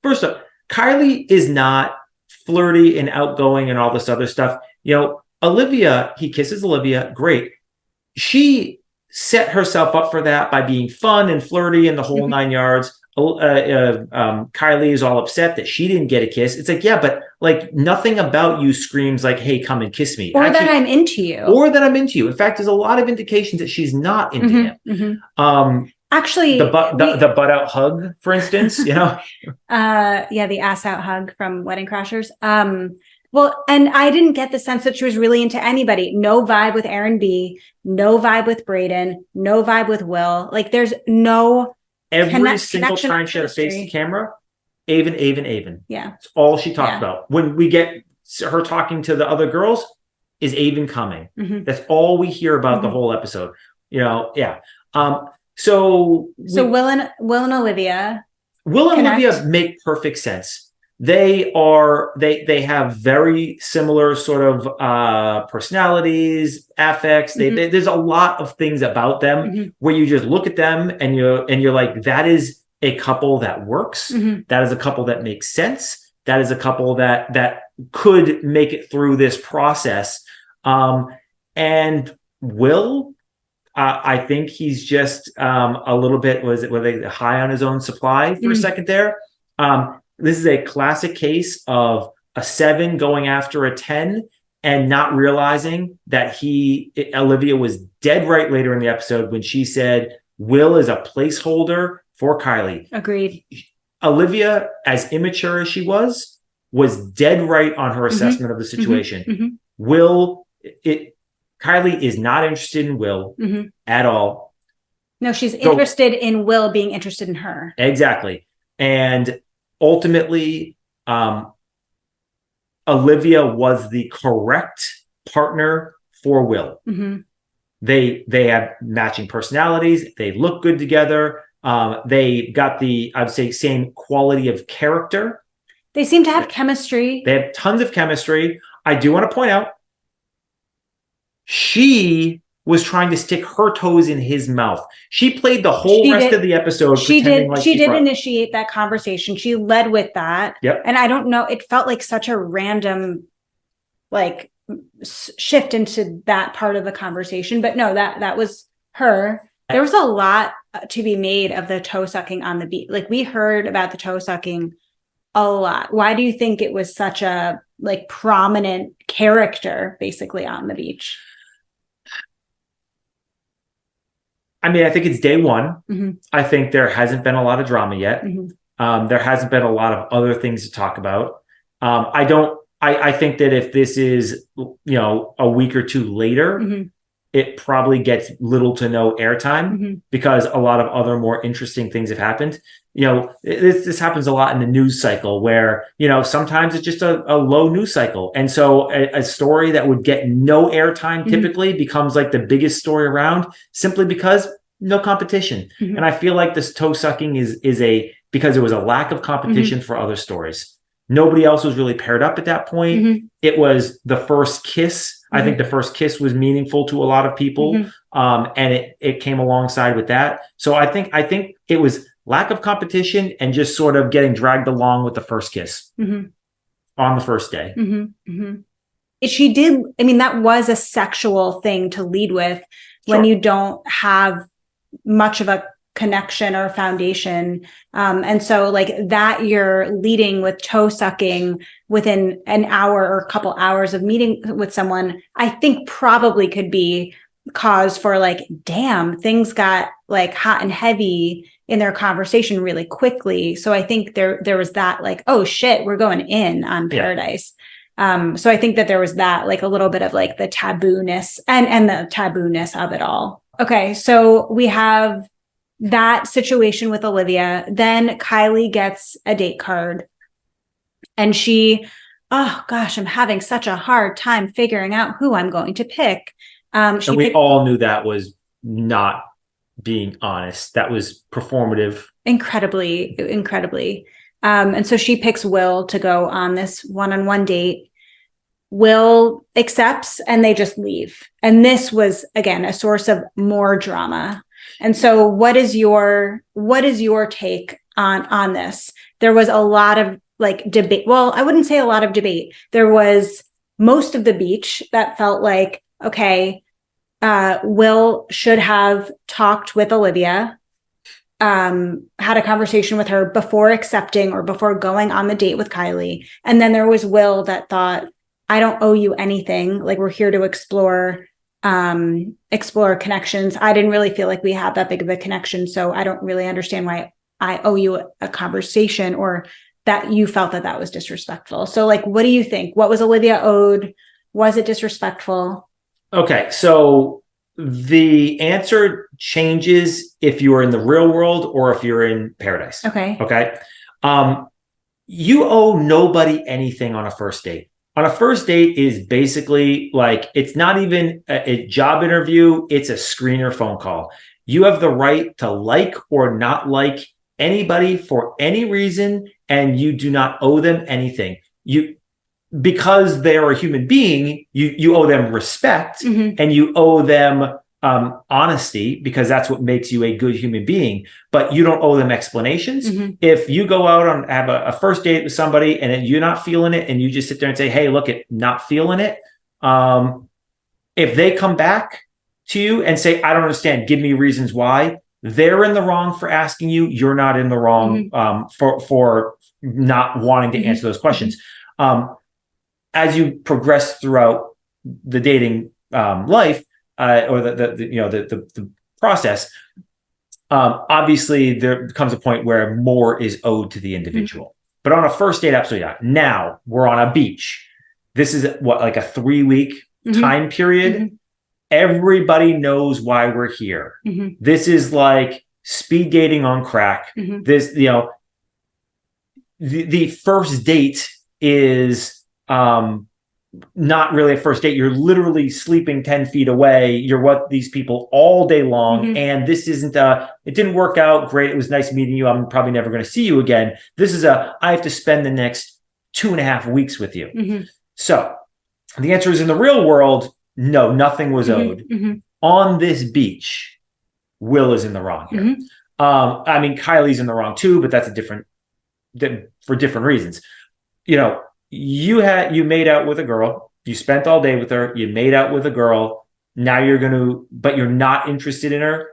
Speaker 1: First up, Kylee is not flirty and outgoing and all this other stuff. Olivia, he kisses Olivia, great. She set herself up for that by being fun and flirty and the whole 9 yards. Kylee is all upset that she didn't get a kiss. It's like, yeah, but like nothing about you screams like, hey, come and kiss me.
Speaker 2: Or that I'm into you. In fact, there's a lot of indications that she's not into him. Actually,
Speaker 1: the butt out hug, for instance, the
Speaker 2: ass out hug from Wedding Crashers. Well, and I didn't get the sense that she was really into anybody. No vibe with Aaron B, no vibe with Braden, no vibe with Will. Like there's no
Speaker 1: every single time she had a face to camera, Avon.
Speaker 2: Yeah.
Speaker 1: That's all she talked about. When we get her talking to the other girls, is Avon coming. That's all we hear about the whole episode. So
Speaker 2: Will and Olivia.
Speaker 1: Will and Olivia make perfect sense. They have very similar sort of personalities, affects. There's a lot of things about them where you just look at them and you're like, that is a couple that works. That is a couple that makes sense. That is a couple that could make it through this process. And Will, I think he's just a little bit, were they high on his own supply for a second there? This is a classic case of a 7 going after a 10 and not realizing that Olivia was dead right later in the episode when she said, Will is a placeholder for Kylee.
Speaker 2: Agreed.
Speaker 1: Olivia, as immature as she was dead right on her assessment of the situation. Kylee is not interested in Will at all.
Speaker 2: No, she's interested in Will being interested in her. Exactly.
Speaker 1: And ultimately, Olivia was the correct partner for Will. They have matching personalities. They look good together. They got I would say, same quality of character.
Speaker 2: They seem to have chemistry.
Speaker 1: They have tons of chemistry. I do want to point out, she was trying to stick her toes in his mouth. She played the whole rest of the episode.
Speaker 2: She did initiate that conversation. She led with that.
Speaker 1: Yep.
Speaker 2: And I don't know, it felt like such a random, like, shift into that part of the conversation. But no, that was her. There was a lot to be made of the toe sucking on the beach. Like, we heard about the toe sucking a lot. Why do you think it was such a like prominent character basically on the beach?
Speaker 1: I mean, I think it's day one. I think there hasn't been a lot of drama yet. There hasn't been a lot of other things to talk about. I think that if this is, a week or two later, it probably gets little to no airtime because a lot of other more interesting things have happened. This happens a lot in the news cycle where, sometimes it's just a low news cycle. And so a story that would get no airtime typically becomes like the biggest story around simply because no competition. And I feel like this toe sucking is because there was a lack of competition for other stories. Nobody else was really paired up at that point. It was the first kiss. I think the first kiss was meaningful to a lot of people. And it came alongside with that. So I think it was lack of competition and just sort of getting dragged along with the first kiss on the first day.
Speaker 2: She did. I mean, that was a sexual thing to lead with when you don't have much of a connection or foundation. And so like that you're leading with toe sucking within an hour or a couple hours of meeting with someone, I think probably could be cause for like, damn, things got like hot and heavy in their conversation really quickly. So I think there was that like, oh shit, we're going in on Paradise. So I think that there was that like a little bit of like the taboo-ness and the taboo-ness of it all. Okay. So we have that situation with Olivia. Then Kylee gets a date card and oh gosh, I'm having such a hard time figuring out who I'm going to pick.
Speaker 1: And we all knew that was not being honest. That was performative.
Speaker 2: Incredibly. And so she picks Will to go on this one-on-one date. Will accepts and they just leave. And this was, again, a source of more drama. And so what is your take on this? There was a lot of like debate. Well, I wouldn't say a lot of debate. There was most of the beach that felt like, okay, Will should have talked with Olivia, had a conversation with her before accepting or before going on the date with Kylee. And then there was Will that thought, I don't owe you anything. Like, we're here to explore connections. I didn't really feel like we had that big of a connection. So I don't really understand why I owe you a conversation, or that you felt that was disrespectful. So like, what do you think? What was Olivia owed? Was it disrespectful?
Speaker 1: Okay. So the answer changes if you are in the real world or if you're in Paradise.
Speaker 2: Okay.
Speaker 1: You owe nobody anything on a first date. On a first date is basically like, it's not even a job interview. It's a screener phone call. You have the right to like or not like anybody for any reason, and you do not owe them anything. Because they are a human being, you owe them respect and you owe them honesty, because that's what makes you a good human being, but you don't owe them explanations. If you go out and have a first date with somebody and you're not feeling it and you just sit there and say, hey, look, not feeling it. If they come back to you and say, I don't understand, give me reasons why, they're in the wrong for asking you. You're not in the wrong for not wanting to answer those questions. As you progress throughout the dating life or the process, obviously there comes a point where more is owed to the individual. But on a first date, absolutely not. Now we're on a beach. This is what, like a 3-week time period. Everybody knows why we're here. This is like speed dating on crack. This, the first date is not really a first date. You're literally sleeping 10 feet away. You're with these people all day long. And this isn't it didn't work out great. It was nice meeting you. I'm probably never going to see you again. This is I have to spend the next 2.5 weeks with you. So the answer is, in the real world, no, nothing was owed. On this beach, Will is in the wrong here. I mean, Kylie's in the wrong too, but that's for different reasons. You made out with a girl, you spent all day with her, you made out with a girl. Now but you're not interested in her.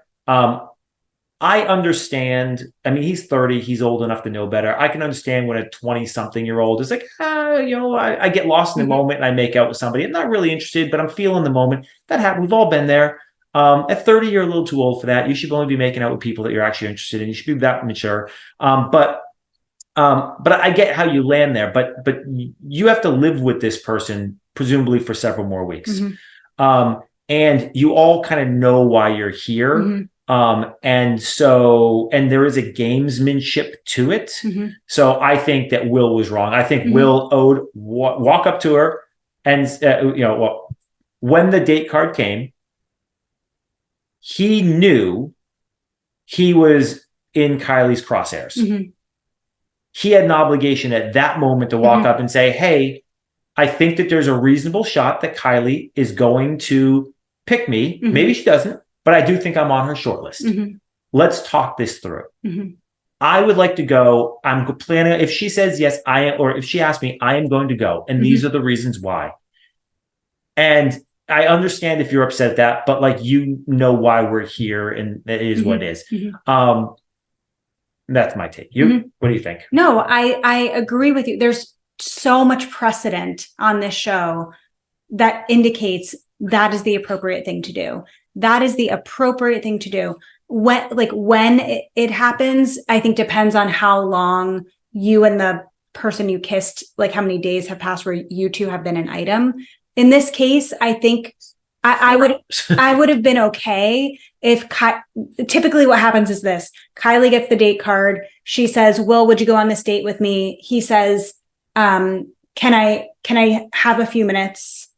Speaker 1: I understand. I mean, he's 30, he's old enough to know better. I can understand when a 20-something-year-old is like, I get lost in the moment and I make out with somebody. I'm not really interested, but I'm feeling the moment. That happened. We've all been there. At 30, you're a little too old for that. You should only be making out with people that you're actually interested in. You should be that mature. But I get how you land there, but you have to live with this person presumably for several more weeks. And you all kind of know why you're here. And there is a gamesmanship to it. So I think that Will was wrong. I think Will owed walk up to her and, when the date card came, he knew he was in Kylie's crosshairs. He had an obligation at that moment to walk up and say, hey, I think that there's a reasonable shot that Kylee is going to pick me. Maybe she doesn't, but I do think I'm on her short list. Let's talk this through. I would like to go. I'm planning. If she says yes, I am, or if she asks me, I am going to go. And these are the reasons why. And I understand if you're upset at that, but why we're here, and it is what it is. That's my take. What do you think?
Speaker 2: No, I agree with you. There's so much precedent on this show that indicates that is the appropriate thing to do. That is the appropriate thing to do. When it happens, I think depends on how long you and the person you kissed, how many days have passed where you two have been an item. In this case, I think I would have been okay if typically what happens is this: Kylee gets the date card. She says, Will, would you go on this date with me? He says, can I have a few minutes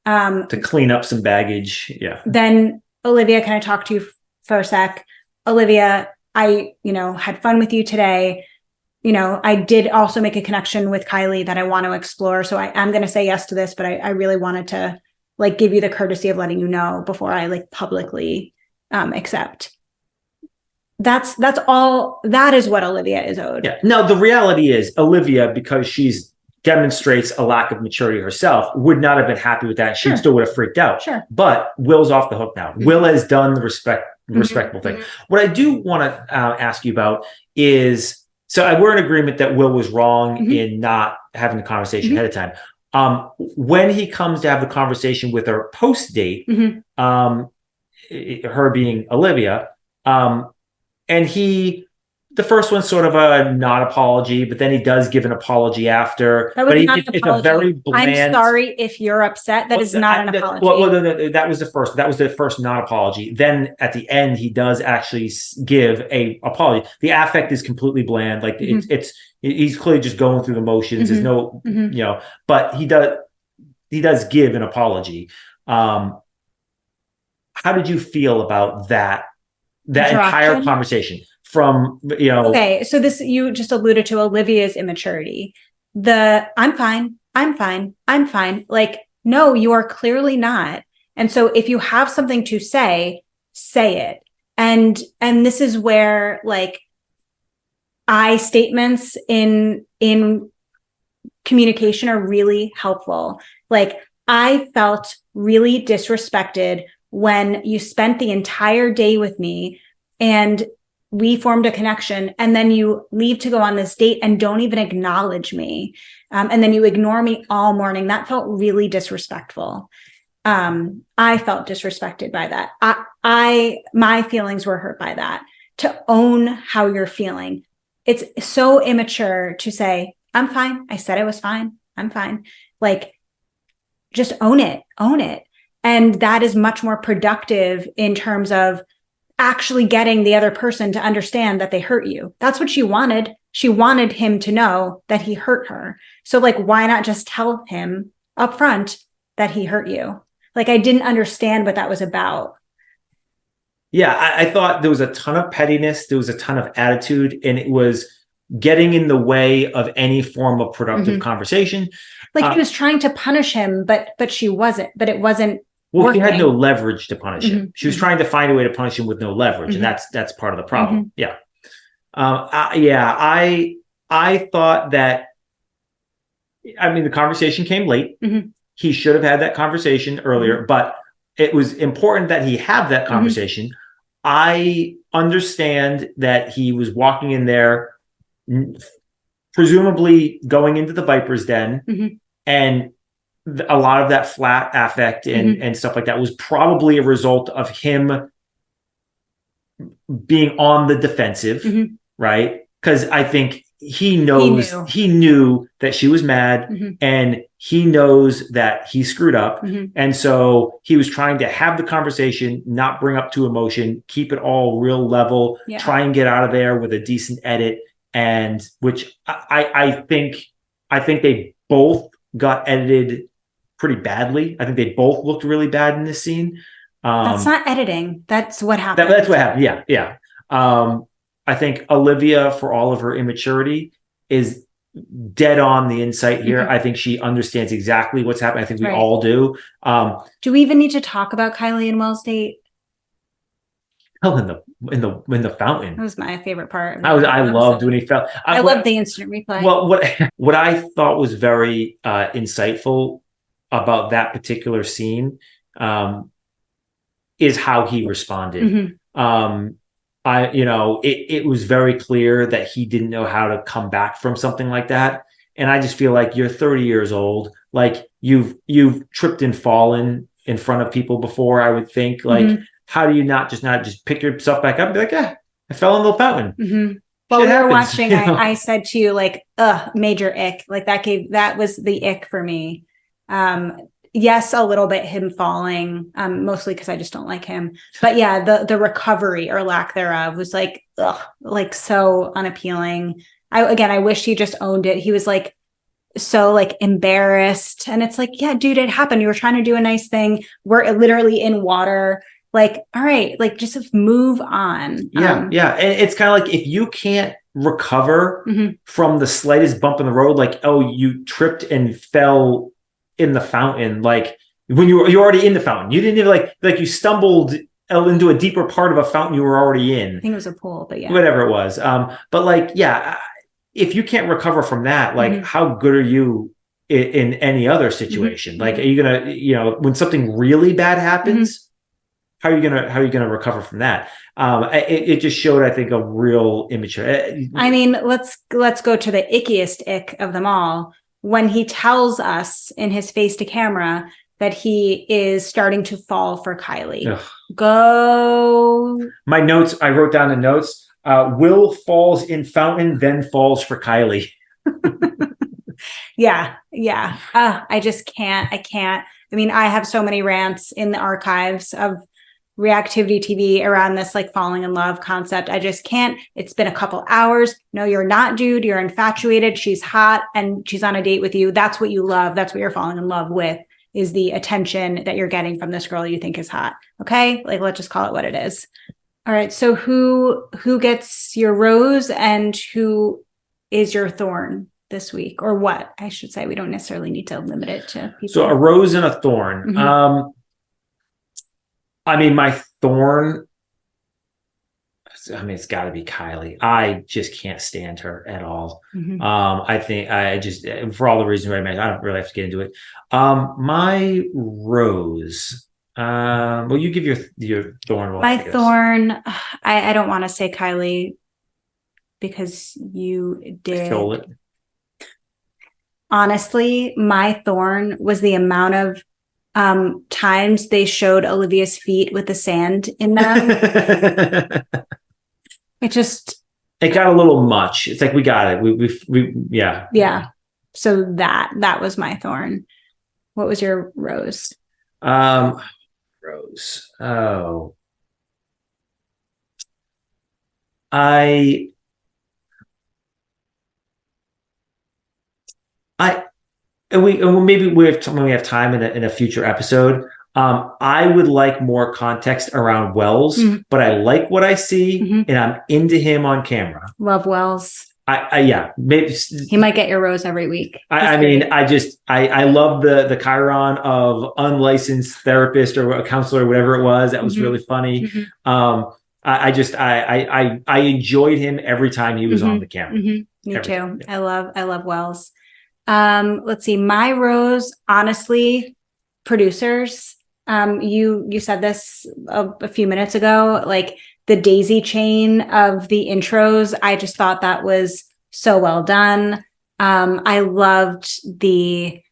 Speaker 1: to clean up some baggage? Yeah.
Speaker 2: Then, Olivia, can I talk to you for a sec? Olivia, I had fun with you today. I did also make a connection with Kylee that I want to explore. So I am going to say yes to this, but I really wanted to give you the courtesy of letting you know before I publicly accept. That's all. That is what Olivia is owed.
Speaker 1: Yeah. No, the reality is Olivia, because she's demonstrates a lack of maturity herself, would not have been happy with that. She still would have freaked out.
Speaker 2: Sure.
Speaker 1: But Will's off the hook now. Will has done the respectable thing. What I do want to ask you about is, so we're in agreement that Will was wrong in not having the conversation ahead of time. When he comes to have the conversation with her post date, her being Olivia, and the first one's sort of a not apology, but then he does give an apology after.
Speaker 2: That was not an
Speaker 1: it's
Speaker 2: apology.
Speaker 1: A very bland.
Speaker 2: I'm sorry if you're upset. That is not an apology.
Speaker 1: Well, that was the first. That was the first not apology. Then at the end, he does actually give a apology. The affect is completely bland. He's clearly just going through the motions. There's no, but he does give an apology. How did you feel about that entire conversation? Okay,
Speaker 2: so this, you just alluded to Olivia's immaturity. I'm fine. No, you are clearly not. And so if you have something to say it. And this is where I statements in communication are really helpful. I felt really disrespected when you spent the entire day with me and we formed a connection, and then you leave to go on this date and don't even acknowledge me. And then you ignore me all morning. That felt really disrespectful. I felt disrespected by that. My feelings were hurt by that. To own how you're feeling. It's so immature to say, I'm fine. I said I was fine. I'm fine. Like, just own it. And that is much more productive in terms of actually getting the other person to understand that they hurt you. That's what she wanted. She wanted him to know that he hurt her. So like, why not just tell him up front that he hurt you? Like, I didn't understand what that was about.
Speaker 1: Yeah, I thought there was a ton of pettiness. There was a ton of attitude, and it was getting in the way of any form of productive conversation.
Speaker 2: Like, he was trying to punish him, but she wasn't. But it wasn't.
Speaker 1: Well, he had no leverage to punish him. She was trying to find a way to punish him with no leverage, and that's part of the problem. Yeah, I thought that. I mean, the conversation came late. He should have had that conversation earlier, but it was important that he have that conversation. I understand that he was walking in there, presumably going into the Viper's Den, and a lot of that flat affect and stuff like that was probably a result of him being on the defensive, right? Because I think he knew that she was mad, and he knows that he screwed up. And so he was trying to have the conversation, not bring up too emotion, keep it all real level, try and get out of there with a decent edit. And which I think they both got edited pretty badly. I think they both looked really bad in this scene.
Speaker 2: That's not editing. That's what happened.
Speaker 1: That's what happened. Yeah. I think Olivia, for all of her immaturity, is dead on the insight here. I think she understands exactly what's happening. I think we all do.
Speaker 2: Do we even need to talk about Kylee and Will's date?
Speaker 1: Oh, in the fountain.
Speaker 2: That was my favorite part.
Speaker 1: I loved when he fell.
Speaker 2: I loved the instant replay.
Speaker 1: Well, what I thought was very insightful about that particular scene is how he responded. It was very clear that he didn't know how to come back from something like that. And I just feel like you're 30 years old. Like you've tripped and fallen in front of people before, I would think. Like, how do you not just pick yourself back up and be like, I fell into the fountain.
Speaker 2: While we were watching, I said to you, like, major ick. Like that was the ick for me. Yes, a little bit him falling, mostly because I just don't like him. But yeah, the recovery or lack thereof was like, like so unappealing. I wish he just owned it. He was like so like embarrassed, and it's like, yeah, dude, it happened. You were trying to do a nice thing. We're literally in water. Like, all right, like just move on.
Speaker 1: Yeah. And it's kind of like if you can't recover from the slightest bump in the road, like, oh, you tripped and fell in the fountain, like when you're already in the fountain, you didn't even like you stumbled into a deeper part of a fountain you were already in.
Speaker 2: I think it was a pool, but yeah,
Speaker 1: whatever it was. But like, if you can't recover from that, like, how good are you in any other situation? Like, are you gonna, when something really bad happens, how are you gonna recover from that? It just showed, I think, a real immature.
Speaker 2: I mean, let's go to the ickiest ick of them all. When he tells us in his face to camera that he is starting to fall for Kylee.
Speaker 1: Ugh.
Speaker 2: Go.
Speaker 1: My notes, I wrote down the notes. Will falls in fountain, then falls for Kylee.
Speaker 2: Yeah. I just can't. I can't. I mean, I have so many rants in the archives of reactivity TV around this like falling in love concept. I just can't. It's been a couple hours. No, you're not, dude. You're infatuated. She's hot and she's on a date with you. That's what you love. That's what you're falling in love with, is the attention that you're getting from this girl you think is hot. Okay? Like, let's just call it what it is. All right. So who gets your rose and who is your thorn this week? Or what? I should say, we don't necessarily need to limit it to people.
Speaker 1: So a rose and a thorn. I mean, my thorn, it's got to be Kylee. I just can't stand her at all. I think I just, for all the reasons I mentioned, I don't really have to get into it. My rose, Well, you give your thorn. while I
Speaker 2: My
Speaker 1: think of this.
Speaker 2: thorn, I don't want to say Kylee because you did.
Speaker 1: Stole it.
Speaker 2: Honestly, my thorn was the amount of times they showed Olivia's feet with the sand in them. It
Speaker 1: got a little much. It's like we got it. We yeah.
Speaker 2: Yeah. So that was my thorn. What was your rose?
Speaker 1: Rose. Oh. I and maybe when we have time in a future episode. I would like more context around Wells, but I like what I see, and I'm into him on camera.
Speaker 2: Love Wells.
Speaker 1: Yeah, maybe
Speaker 2: he might get your rose every week.
Speaker 1: I love the Chiron of unlicensed therapist or a counselor or whatever it was. That was really funny. I enjoyed him every time he was on the camera.
Speaker 2: Me too. Yeah. I love Wells. Let's see. My rose, honestly, producers. You said this a few minutes ago, like the daisy chain of the intros. I just thought that was so well done. I loved the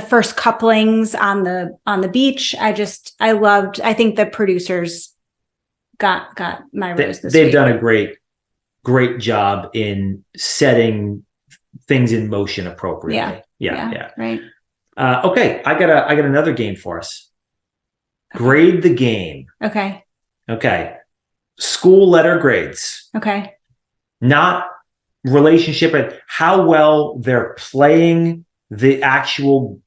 Speaker 2: first couplings on the beach. I think the producers got my rose this week.
Speaker 1: They've done a great job in setting things in motion appropriately. Yeah.
Speaker 2: Right.
Speaker 1: Okay, I got another game for us. Grade the game. Okay. School letter grades.
Speaker 2: Okay.
Speaker 1: Not relationship, but how well they're playing the actual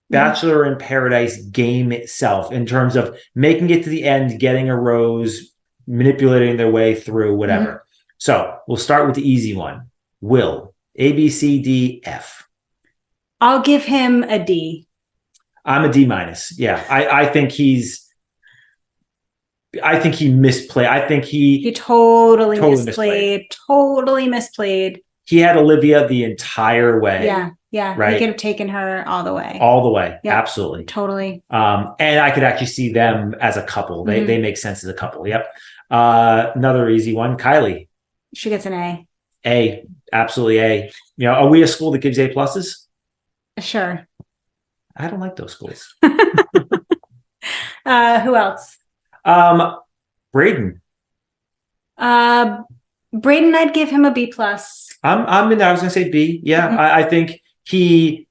Speaker 1: Bachelor in Paradise game itself in terms of making it to the end, getting a rose, manipulating their way through, whatever. So we'll start with the easy one. Will, A, B, C, D, F.
Speaker 2: I'll give him a D.
Speaker 1: I'm a D-. Yeah. I think he misplayed. I think he
Speaker 2: totally misplayed. Totally misplayed.
Speaker 1: He had Olivia the entire way.
Speaker 2: Yeah.
Speaker 1: Right.
Speaker 2: He could have taken her all the way.
Speaker 1: Yep. Absolutely.
Speaker 2: Totally.
Speaker 1: And I could actually see them as a couple. They make sense as a couple. Yep. Another easy one. Kylee.
Speaker 2: She gets an A.
Speaker 1: A. Absolutely A. Are we a school that gives A pluses?
Speaker 2: Sure.
Speaker 1: I don't like those schools.
Speaker 2: Who else?
Speaker 1: Braden.
Speaker 2: Braden, I'd give him a B plus.
Speaker 1: I'm in there. I was gonna say B. Yeah. I think he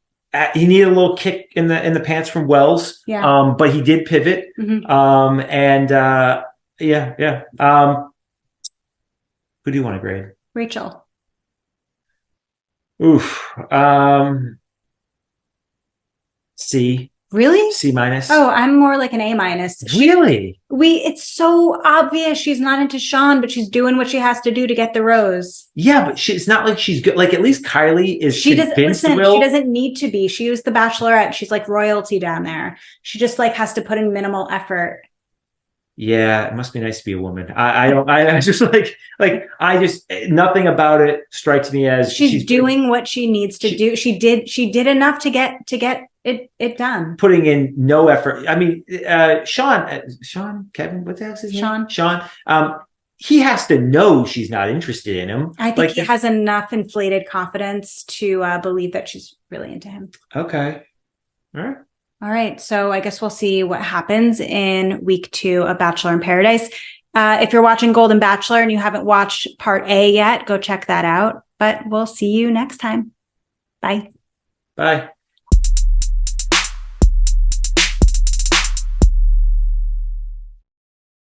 Speaker 1: needed a little kick in the pants from Wells.
Speaker 2: Yeah.
Speaker 1: But he did pivot. Yeah. Who do you want to grade?
Speaker 2: Rachel.
Speaker 1: Oof. C.
Speaker 2: Really?
Speaker 1: C-.
Speaker 2: Oh, I'm more like an A-.
Speaker 1: Really?
Speaker 2: It's so obvious she's not into Sean, but she's doing what she has to do to get the rose.
Speaker 1: Yeah, but it's not like she's good. Like at least Kylee is.
Speaker 2: She doesn't need to be. She was the Bachelorette. She's like royalty down there. She just like has to put in minimal effort.
Speaker 1: Yeah, it must be nice to be a woman. I just nothing about it strikes me as
Speaker 2: she's doing what she needs to do. She did enough to get it done.
Speaker 1: Putting in no effort. I mean, Kevin, what the hell's his name? Sean. He has to know she's not interested in him.
Speaker 2: I think he has enough inflated confidence to believe that she's really into him.
Speaker 1: Okay. All
Speaker 2: right. So I guess we'll see what happens in week 2 of Bachelor in Paradise. If you're watching Golden Bachelor and you haven't watched part A yet, go check that out. But we'll see you next time. Bye.
Speaker 1: Bye.